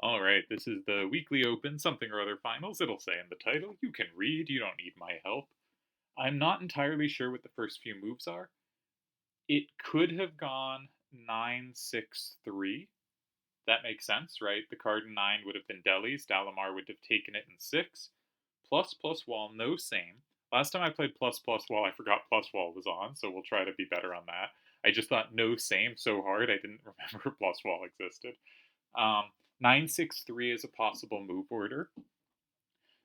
Alright, this is the weekly open something or other finals. It'll say in the title, you can read, you don't need my help. I'm not entirely sure what the first few moves are. It could have gone 9-6-3. That makes sense, right? The card in 9 would have been Deli's. Dalamar would have taken it in 6. Plus plus wall, no same. Last time I played plus plus wall, I forgot plus wall was on, so we'll try to be better on that. I just thought no same so hard I didn't remember plus wall existed. Um, 9-6-3 is a possible move order.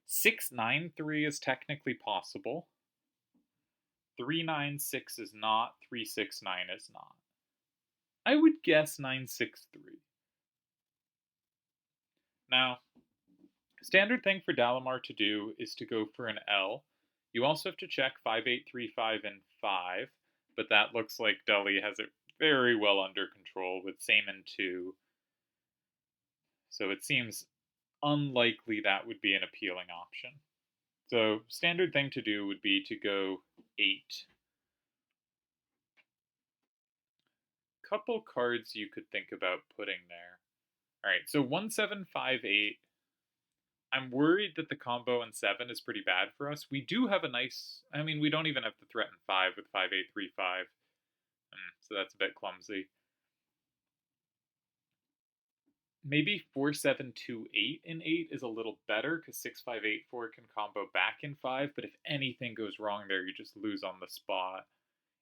6-9-3 is technically possible. 3-9-6 is not. 3-6-9 is not. I would guess 9-6-3. Now, standard thing for Dalamar to do is to go for an L. You also have to check 5-8-3-5 and 5, but that looks like Deli has it very well under control with same and 2. So it seems unlikely that would be an appealing option. So standard thing to do would be to go 8. Couple cards you could think about putting there. Alright, so 1-7-5-8. I'm worried that the combo in 7 is pretty bad for us. We do have a nice... I mean, we don't even have to threaten 5 with 5-8-3-5. So that's a bit clumsy. Maybe 4-7-2-8 in 8 is a little better, because 6-5-8-4 can combo back in 5, but if anything goes wrong there, you just lose on the spot.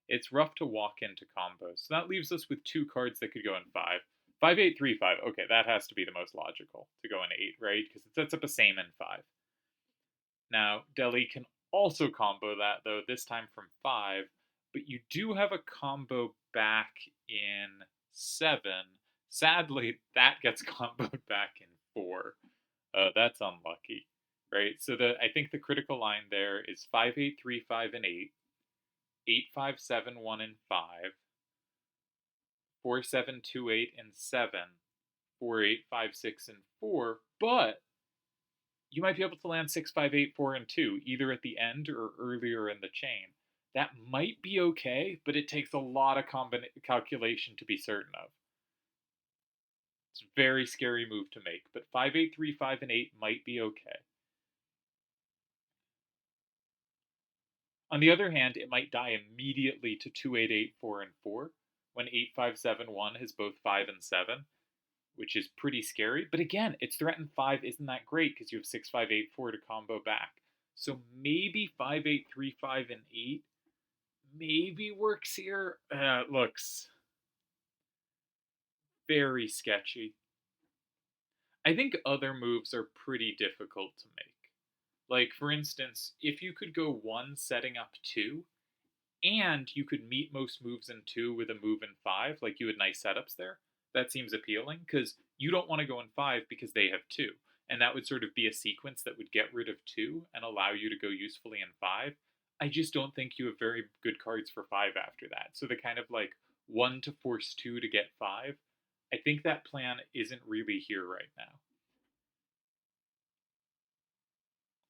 It's rough to walk into combos. So that leaves us with 2 cards that could go in 5. 5-8-3-5, okay, that has to be the most logical to go in 8, right? Because it sets up a same in 5. Now, Deli can also combo that, though, this time from 5, but you do have a combo back in 7. Sadly, that gets comboed back in 4. That's unlucky, right? So I think the critical line there is 5-8-3-5 and 8, 8-5-7-1 and 5, 4-7-2-8 and 7, 4-8-5-6 and 4, but you might be able to land 6-5-8-4 and 2, either at the end or earlier in the chain. That might be okay, but it takes a lot of calculation to be certain of. It's a very scary move to make, but 5-8-3-5 and 8 might be okay. On the other hand, it might die immediately to 2-8-8-4 and 4, when 8-5-7-1 has both 5 and 7, which is pretty scary. But again, its threatened 5 isn't that great because you have 6-5-8-4 to combo back. So maybe 5-8-3-5 and 8 maybe works here. It looks very sketchy. I think other moves are pretty difficult to make. Like, for instance, if you could go 1 setting up 2, and you could meet most moves in 2 with a move in 5, like you had nice setups there, that seems appealing, because you don't want to go in 5 because they have 2. And that would sort of be a sequence that would get rid of 2 and allow you to go usefully in 5. I just don't think you have very good cards for 5 after that. So the kind of like 1 to force 2 to get 5, I think that plan isn't really here right now.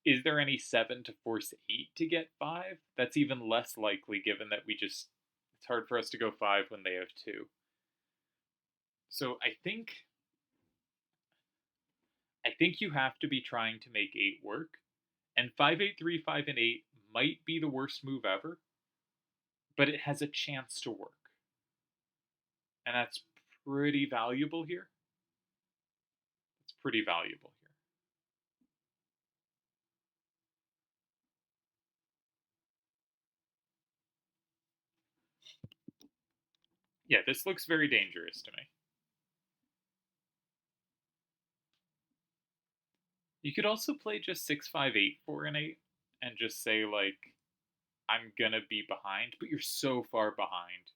Is there any 7 to force 8 to get 5? That's even less likely given that it's hard for us to go 5 when they have 2. So I think you have to be trying to make 8 work, and 5-8-3-5 and 8 might be the worst move ever, but it has a chance to work. And that's pretty valuable here. It's pretty valuable here. Yeah, this looks very dangerous to me. You could also play just 6-5-8-4 and 8 and just say, like, I'm gonna be behind, but you're so far behind.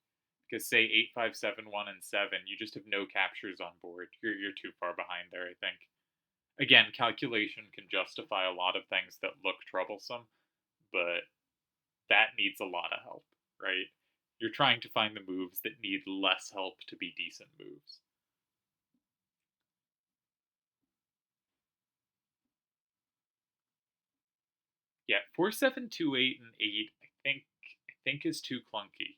Because say 8-5-7-1 and 7, you just have no captures on board. You're too far behind there, I think. Again, calculation can justify a lot of things that look troublesome, but that needs a lot of help, right? You're trying to find the moves that need less help to be decent moves. Yeah, 4-7-2-8 and 8, I think is too clunky.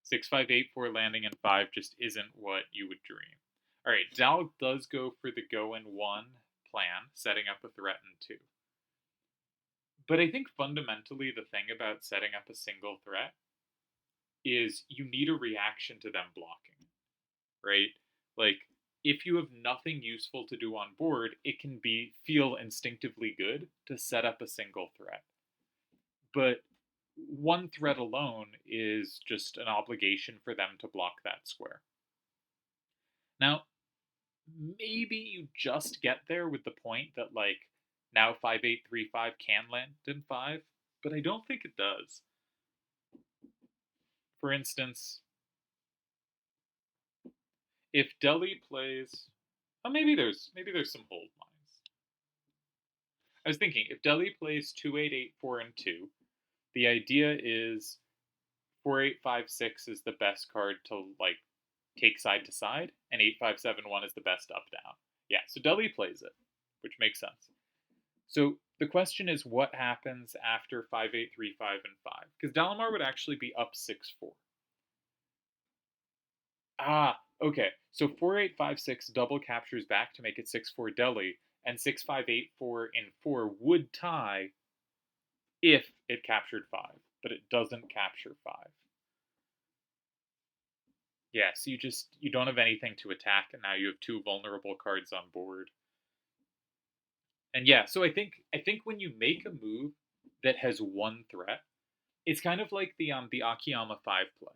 6 6-5-8-4 landing in 5 just isn't what you would dream. Alright, Dal does go for the go in 1 plan, setting up a threat in 2. But I think fundamentally the thing about setting up a single threat is you need a reaction to them blocking, right? Like, if you have nothing useful to do on board, it can feel instinctively good to set up a single threat. But one threat alone is just an obligation for them to block that square. Now, maybe you just get there with the point that, like, now 5-8-3-5 can land in 5, but I don't think it does. For instance, if Deli plays, oh, maybe there's some hold lines. I was thinking if Deli plays 2-8-8-4 and 2, the idea is 4-8-5-6 is the best card to like take side to side, and 8-5-7-1 is the best up down. Yeah, so Deli plays it, which makes sense. So the question is, what happens after 5-8-3-5 and 5? Because Dalamar would actually be up 6-4. Ah, okay. So 4-8-5-6 double captures back to make it 6-4 Deli, and 6-5-8-4 in 4 would tie if it captured 5, but it doesn't capture 5. Yeah, so you don't have anything to attack, and now you have 2 vulnerable cards on board. And yeah, so I think when you make a move that has one threat, it's kind of like the Akiyama 5 play,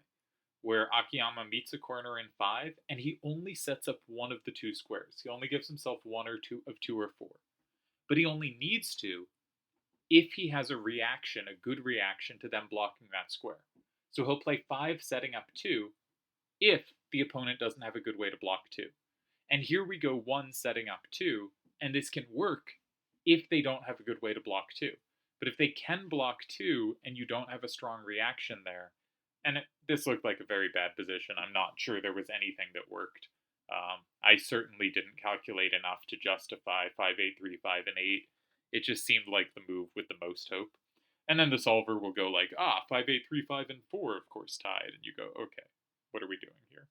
where Akiyama meets a corner in 5, and he only sets up one of the 2 squares. He only gives himself 1 or 2 of 2 or 4. But he only needs to if he has a reaction, a good reaction to them blocking that square. So he'll play 5 setting up 2 if the opponent doesn't have a good way to block 2. And here we go 1 setting up 2, and this can work if they don't have a good way to block 2. But if they can block 2 and you don't have a strong reaction there, and this looked like a very bad position, I'm not sure there was anything that worked. I certainly didn't calculate enough to justify 5-8-3-5 and 8. It just seemed like the move with the most hope. And then the solver will go like, 5-8-3-5 and 4, of course, tied. And you go, okay, what are we doing here?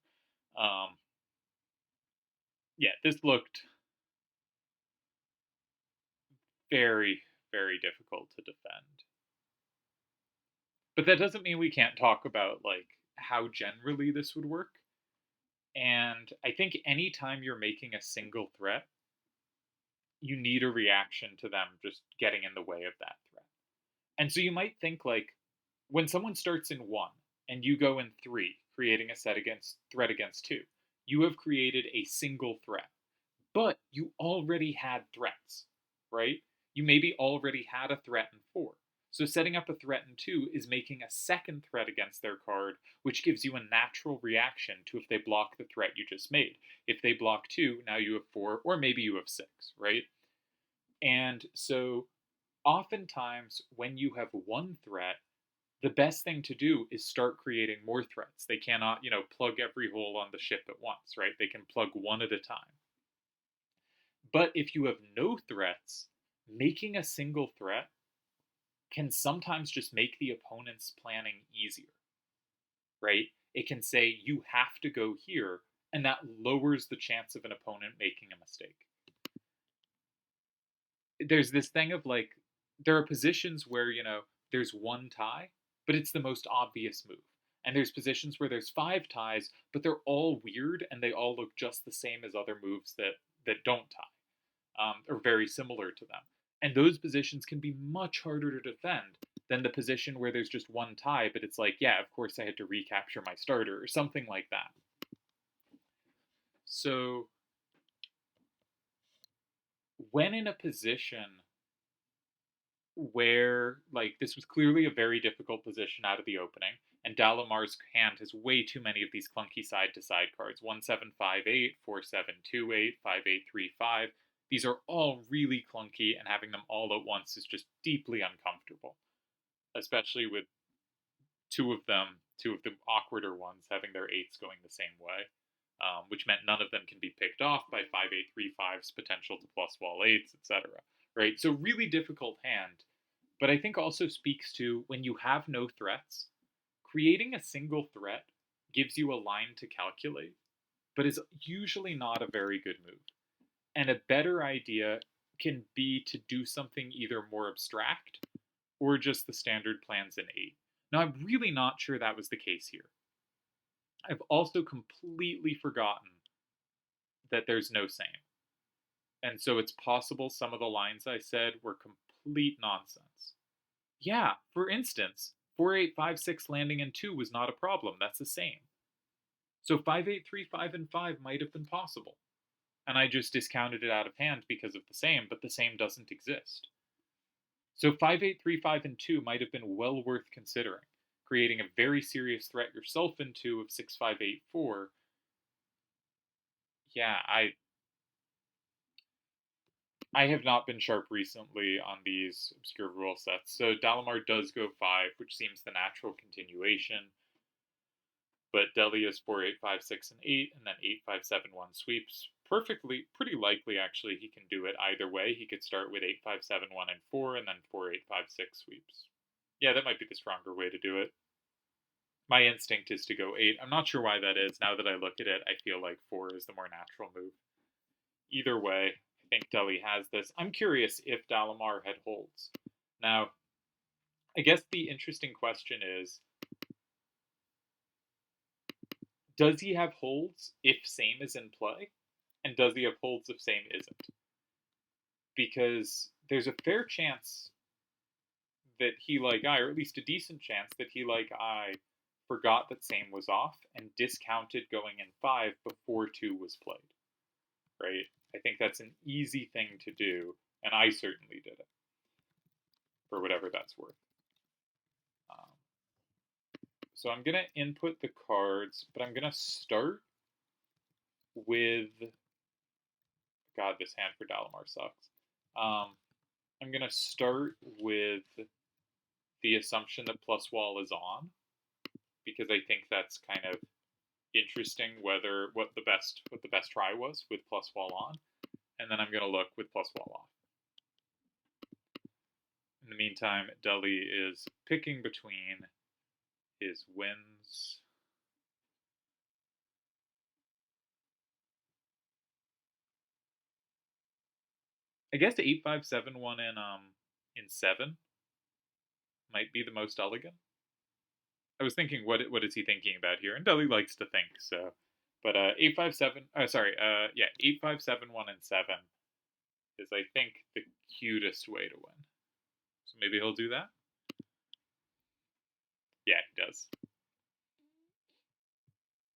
Yeah, this looked very, very difficult to defend. But that doesn't mean we can't talk about, like, how generally this would work. And I think anytime you're making a single threat, you need a reaction to them just getting in the way of that threat. And so you might think, like, when someone starts in 1 and you go in 3, creating a threat against 2, you have created a single threat. But you already had threats, right? You maybe already had a threat in 4. So setting up a threat in 2 is making a second threat against their card, which gives you a natural reaction to if they block the threat you just made. If they block 2, now you have 4, or maybe you have 6, right? And so oftentimes when you have one threat, the best thing to do is start creating more threats. They cannot, plug every hole on the ship at once, right? They can plug one at a time. But if you have no threats, making a single threat can sometimes just make the opponent's planning easier, right? It can say, you have to go here, and that lowers the chance of an opponent making a mistake. There's this thing of, like, there are positions where, there's one tie, but it's the most obvious move. And there's positions where there's 5 ties, but they're all weird, and they all look just the same as other moves that don't tie. Or very similar to them. And those positions can be much harder to defend than the position where there's just one tie, but it's like, yeah, of course I had to recapture my starter, or something like that. So, when in a position where, like, this was clearly a very difficult position out of the opening, and Dalamar's hand has way too many of these clunky side-to-side cards, 1-7-5-8, 4-7-2-8, 5-8-3-5, these are all really clunky, and having them all at once is just deeply uncomfortable. Especially with two of the awkwarder ones having their 8s going the same way. Which meant none of them can be picked off by 5-8-3-5's potential to plus wall 8s, etc. Right? So really difficult hand. But I think also speaks to when you have no threats, creating a single threat gives you a line to calculate, but is usually not a very good move. And a better idea can be to do something either more abstract or just the standard plans in 8. Now, I'm really not sure that was the case here. I've also completely forgotten that there's no same. And so it's possible some of the lines I said were complete nonsense. Yeah, for instance, 4856 landing in 2 was not a problem. That's the same. So 5835 and 5 might have been possible. And I just discounted it out of hand because of the same, but the same doesn't exist. So 5835 and 2 might have been well worth considering, creating a very serious threat yourself in 2 of 6584. Yeah, I have not been sharp recently on these obscure rule sets. So Dalamar does go 5, which seems the natural continuation. But Deli is 4, 8, 5, 6, and 8, and then 8, 5, 7, 1 sweeps. Pretty likely actually he can do it either way. He could start with 8, 5, 7, 1, and 4, and then 4, 8, 5, 6 sweeps. Yeah, that might be the stronger way to do it. My instinct is to go 8. I'm not sure why that is. Now that I look at it, I feel like 4 is the more natural move. Either way, I think Deli has this. I'm curious if Dalamar had holds. Now, I guess the interesting question is, does he have holds if same is in play? And does he have holds if same isn't? Because there's a fair chance that he, like I, or at least a decent chance that he, like I, forgot that same was off and discounted going in 5 before 2 was played. Right? I think that's an easy thing to do, and I certainly did it. For whatever that's worth. So I'm going to input the cards, but I'm going to start with... God, this hand for Dalamar sucks. I'm going to start with the assumption that plus wall is on, because I think that's kind of interesting what the best try was with plus wall on, and then I'm going to look with plus wall off. In the meantime, Deli is picking between his wins. I guess the 8571 in 7 might be the most elegant. I was thinking, what is he thinking about here? And Deli likes to think, so. But 8571 and 7 is, I think, the cutest way to win. So maybe he'll do that? Yeah, he does.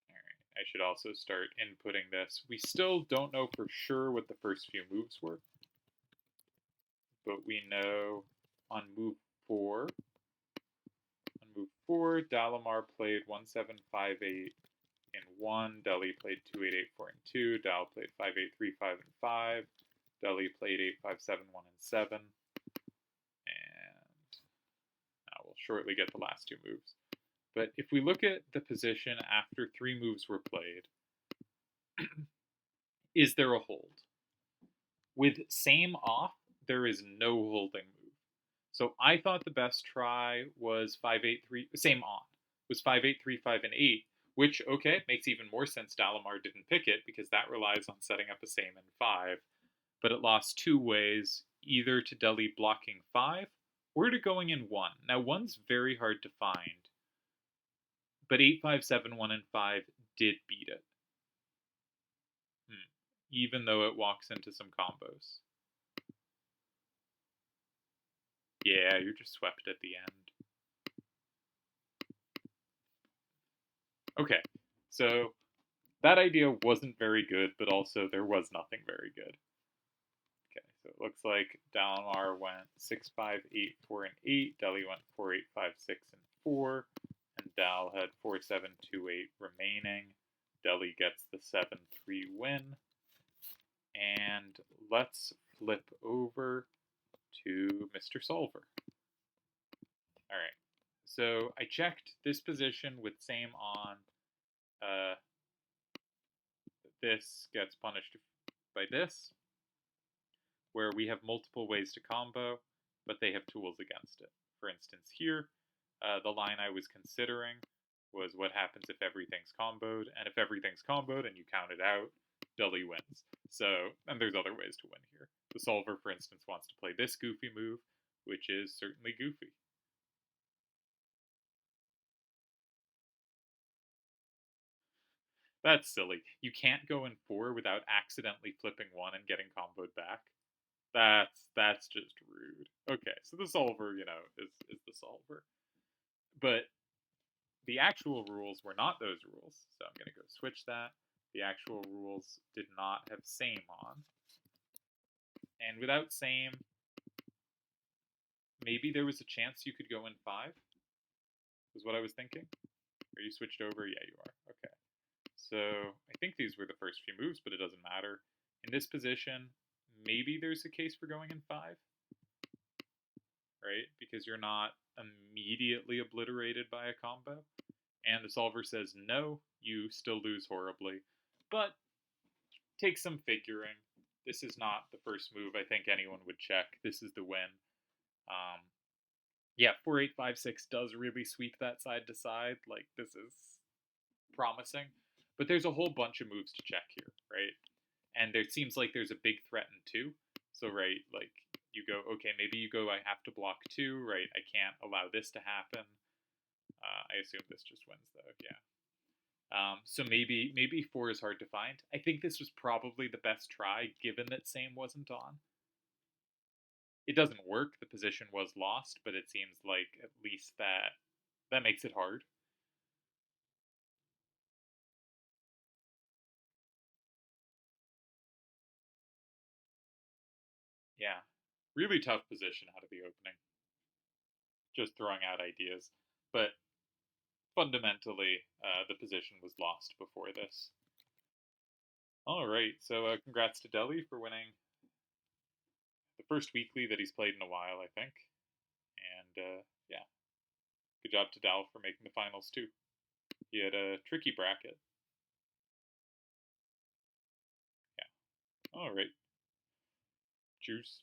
Alright, I should also start inputting this. We still don't know for sure what the first few moves were. But we know on move 4, Dalamar played 1758 in 1, Deli played 2884 in 2, Dal played 5835 in 5, Deli played 8571 in 7, and now we'll shortly get the last 2 moves. But if we look at the position after 3 moves were played, is there a hold? With same off, there is no holding move. So I thought the best try was 583, same on, was 5835 and 8, which, okay, makes even more sense Dalamar didn't pick it, because that relies on setting up a same in 5. But it lost 2 ways, either to Deli blocking 5, or to going in 1. Now 1's very hard to find, but 8571 and 5 did beat it. Even though it walks into some combos. Yeah, you're just swept at the end. Okay, so that idea wasn't very good, but also there was nothing very good. Okay, so it looks like Dalamar went 6, 5, 8, 4, and 8. Deli went 4, 8, 5, 6, and 4. And Dal had 4, 7, 2, 8 remaining. Deli gets the 7-3 win. And let's flip over to Mr. Solver. Alright, so I checked this position with same on. This gets punished by this, where we have multiple ways to combo, but they have tools against it. For instance, here, the line I was considering was what happens if everything's comboed, and if everything's comboed and you count it out, Dully wins. So, and there's other ways to win here. The solver, for instance, wants to play this goofy move, which is certainly goofy. That's silly. You can't go in 4 without accidentally flipping 1 and getting comboed back. That's just rude. Okay, so the solver, is the solver. But the actual rules were not those rules, so I'm going to go switch that. The actual rules did not have same on. And without same, maybe there was a chance you could go in 5, was what I was thinking. Are you switched over? Yeah, you are. Okay. So I think these were the first few moves, but it doesn't matter. In this position, maybe there's a case for going in 5, right? Because you're not immediately obliterated by a combo. And the solver says no, you still lose horribly. But take some figuring. This is not the first move I think anyone would check. This is the win. Yeah, 4856 does really sweep that side to side. Like, this is promising. But there's a whole bunch of moves to check here, right? And there seems like there's a big threat in 2. So, right, like, you go, okay, maybe you go, I have to block 2, right? I can't allow this to happen. I assume this just wins, though, yeah. So maybe 4 is hard to find. I think this was probably the best try, given that same wasn't on. It doesn't work. The position was lost, but it seems like at least that makes it hard. Yeah, really tough position out of the opening. Just throwing out ideas, but fundamentally, the position was lost before this. All right, so congrats to Deli for winning the first weekly that he's played in a while, I think. And yeah, good job to Dal for making the finals too. He had a tricky bracket. Yeah. All right. Cheers.